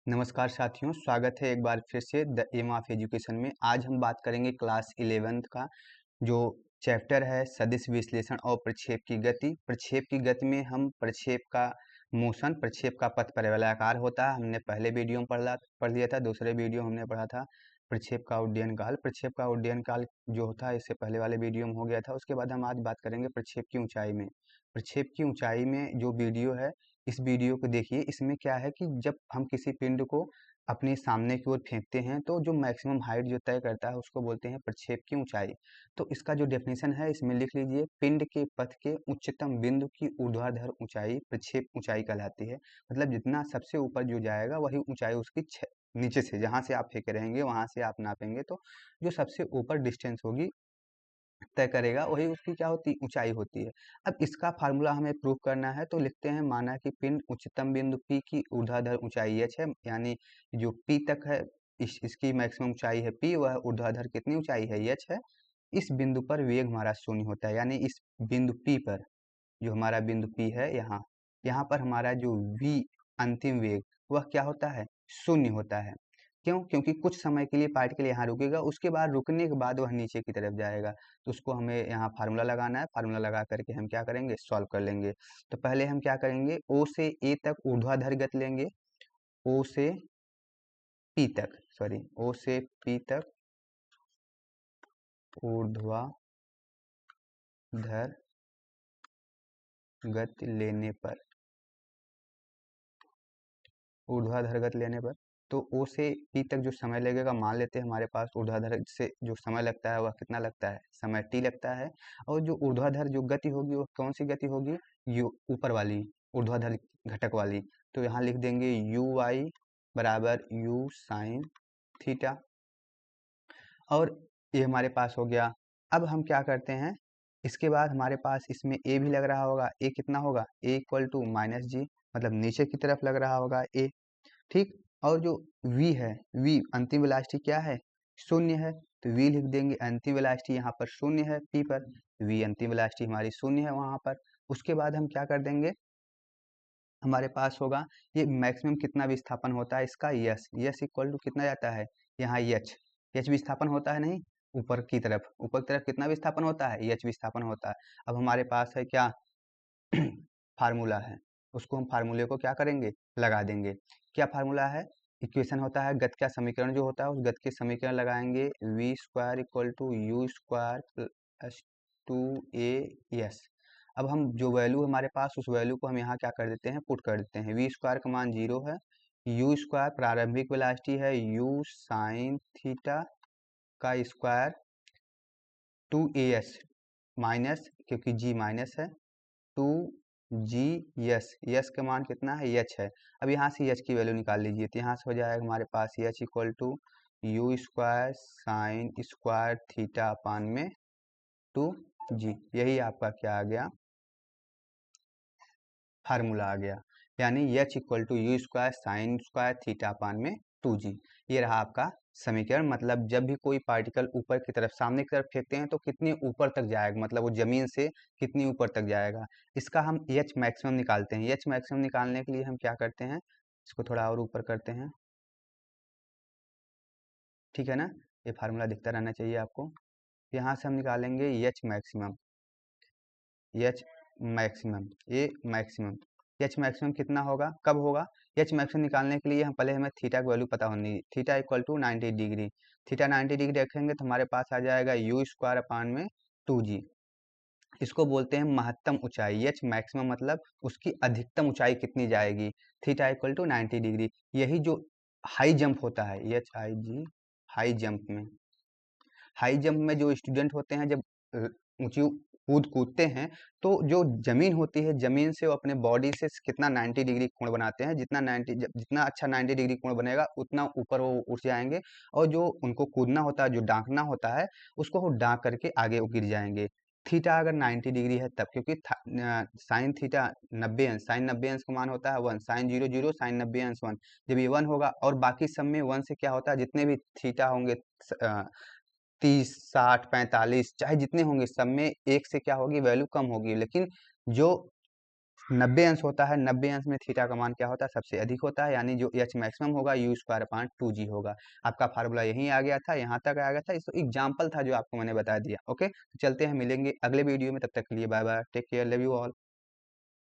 नमस्कार साथियों, स्वागत है एक बार फिर से द एम ऑफ एजुकेशन में। आज हम बात करेंगे क्लास 11th का जो चैप्टर है सदिश विश्लेषण और प्रक्षेप की गति। प्रक्षेप की गति में हम प्रक्षेप का मोशन, प्रक्षेप का पथ परिवलयाकार होता है, हमने पहले वीडियो में पढ़ लिया था। दूसरे वीडियो हमने पढ़ा था प्रक्षेप का उड्डयन काल। प्रक्षेप का उड्डयन काल जो होता है इससे पहले वाले वीडियो में हो गया था। उसके बाद हम आज बात करेंगे प्रक्षेप की ऊंचाई में। प्रक्षेप की ऊंचाई में जो वीडियो है, इस वीडियो को देखिए। इसमें क्या है कि जब हम किसी पिंड को अपने सामने की ओर फेंकते हैं तो जो मैक्सिमम हाइट जो तय करता है उसको बोलते हैं प्रक्षेप की ऊंचाई। तो इसका जो डेफिनेशन है इसमें लिख लीजिए, पिंड के पथ के उच्चतम बिंदु की ऊर्ध्वाधर ऊंचाई प्रक्षेप ऊंचाई कहलाती है। मतलब जितना सबसे ऊपर जो जाएगा वही ऊंचाई उसकी नीचे से जहाँ से आप फेंके रहेंगे वहां से आप नापेंगे तो जो सबसे ऊपर डिस्टेंस होगी तय करेगा वही उसकी क्या होती ऊंचाई होती है। अब इसका फार्मूला हमें प्रूव करना है तो लिखते हैं, माना कि पिंड उच्चतम बिंदु P की ऊर्ध्वाधर ऊंचाई h है, यानी जो P तक है इसकी मैक्सिमम ऊंचाई है P, वह ऊर्ध्वाधर कितनी ऊंचाई है h है। इस बिंदु पर वेग हमारा शून्य होता है, यानी इस बिंदु P पर, जो हमारा बिंदु P है यहाँ यहाँ पर हमारा जो v अंतिम वेग वह क्या होता है, शून्य होता है। क्यों? क्योंकि कुछ समय के लिए पार्टिकल यहाँ रुकेगा, उसके बाद रुकने के बाद वह नीचे की तरफ जाएगा। तो उसको हमें यहाँ फार्मूला लगाना है। फार्मूला लगा करके हम क्या करेंगे, सॉल्व कर लेंगे। तो पहले हम क्या करेंगे, O से A तक ऊर्ध्वाधर गति लेंगे। O से P तक, सॉरी, O से P तक ऊर्ध्वाधर गति लेने पर, ऊर्ध्वाधर गति लेने पर तो O से P तक जो समय लगेगा, मान लेते हैं हमारे पास ऊर्ध्वाधर से जो समय लगता है वह कितना लगता है, समय t लगता है। और जो ऊर्ध्वाधर जो गति होगी वह कौन सी गति होगी, यू ऊपर वाली ऊर्ध्वाधर घटक वाली। तो यहाँ लिख देंगे यू वाई बराबर यू साइन थीटा। और ये हमारे पास हो गया। अब हम क्या करते हैं, इसके बाद हमारे पास इसमें a भी लग रहा होगा। a कितना होगा, a इक्वल टू माइनस जी, मतलब नीचे की तरफ लग रहा होगा a, ठीक। और जो v है, v अंतिम वेलोसिटी क्या है, शून्य है। तो v लिख देंगे, अंतिम वेलोसिटी यहाँ पर शून्य है p पर, v अंतिम वेलोसिटी हमारी शून्य है वहाँ पर। उसके बाद हम क्या कर देंगे, हमारे पास होगा ये मैक्सिमम कितना विस्थापन होता है इसका, यस इक्वल टू कितना जाता है यहाँ एच विस्थापन होता है, नहीं ऊपर की तरफ, ऊपर की तरफ कितना विस्थापन होता है, एच विस्थापन होता है। अब हमारे पास है क्या फार्मूला है, उसको हम फार्मूले को क्या करेंगे, लगा देंगे। क्या फार्मूला है, इक्वेशन होता है गति का समीकरण जो होता है, उस गति के समीकरण लगाएंगे, v square equal to u square plus 2a। अब हम जो वैल्यू हमारे पास, उस वैल्यू को हम यहाँ क्या कर देते हैं, पुट कर देते हैं। वी स्क्वायर का मान 0 है, यू स्क्वायर प्रारंभिक वेलोसिटी है, यू साइन थीटा का स्क्वायर 2as माइनस, क्योंकि g माइनस है, 2g यस का मान कितना है, h है। अब यहाँ से h की वैल्यू निकाल लीजिए, तो यहाँ से हो जाएगा हमारे पास h equal to u square sine square theta upon में 2g। यही आपका क्या आ गया, फार्मूला आ गया। यानी h equal to u square sine square theta upon में 2g। ये रहा आपका समीकरण। मतलब जब भी कोई पार्टिकल ऊपर की तरफ, सामने की तरफ फेंकते हैं तो कितने ऊपर तक जाएगा, मतलब वो जमीन से कितनी ऊपर तक जाएगा, इसका हम एच मैक्सिमम निकालते हैं। एच मैक्सिमम निकालने के लिए हम क्या करते हैं, इसको थोड़ा और ऊपर करते हैं, ठीक है ना। ये फार्मूला दिखता रहना चाहिए आपको। यहाँ से हम निकालेंगे एच मैक्सिमम, एच मैक्सिमम, ये मैक्सिमम, एच मैक्सिमम कितना होगा, कब होगा। एच मैक्सिमम निकालने के लिए हम पहले हमें थीटा की वैल्यू पता होनी है। Theta equal to 90 degree, theta 90 degree रखेंगे तो हमारे पास आ जाएगा यू स्क्वायर अपान में 2g। इसको बोलते हैं महत्तम ऊंचाई। एच मैक्सिमम मतलब उसकी अधिकतम ऊंचाई कितनी जाएगी, थीटा इक्वल टू 90 डिग्री। यही जो हाई जंप होता है, H I G, high jump में, हाई जंप में जो स्टूडेंट होते हैं जब ऊंची कूद कूदते हैं तो जो जमीन होती है, जमीन से वो अपने बॉडी से कितना 90 डिग्री कोण बनाते हैं। जितना अच्छा 90 डिग्री कोण बनेगा उतना ऊपर वो उठ जाएंगे। और जो उनको कूदना होता है, जो डांकना होता है, उसको वो डांक करके आगे वो गिर जाएंगे। थीटा अगर 90 डिग्री है तब, क्योंकि साइन थीटा 90 अंश, साइन 90 अंश का मान होता है 1, साइन 0 0, साइन 90 अंश 1। जब ये 1 होगा और बाकी सब में 1 से क्या होता है, जितने भी थीटा होंगे 30 60 45 चाहे जितने होंगे, सब में एक से क्या होगी, वैल्यू कम होगी। लेकिन जो 90 अंश होता है, 90 अंश में थीटा का मान क्या होता है, सबसे अधिक होता है, यानी जो एच मैक्सिमम होगा यू स्क्वायर अपॉन 2g होगा। आपका फार्मूला यहीं आ गया था, यहाँ तक आ गया था, इस एग्जाम्पल था जो आपको मैंने बता दिया। ओके, तो चलते हैं, मिलेंगे अगले वीडियो में, तब तक के लिए bye bye, take care, love you all.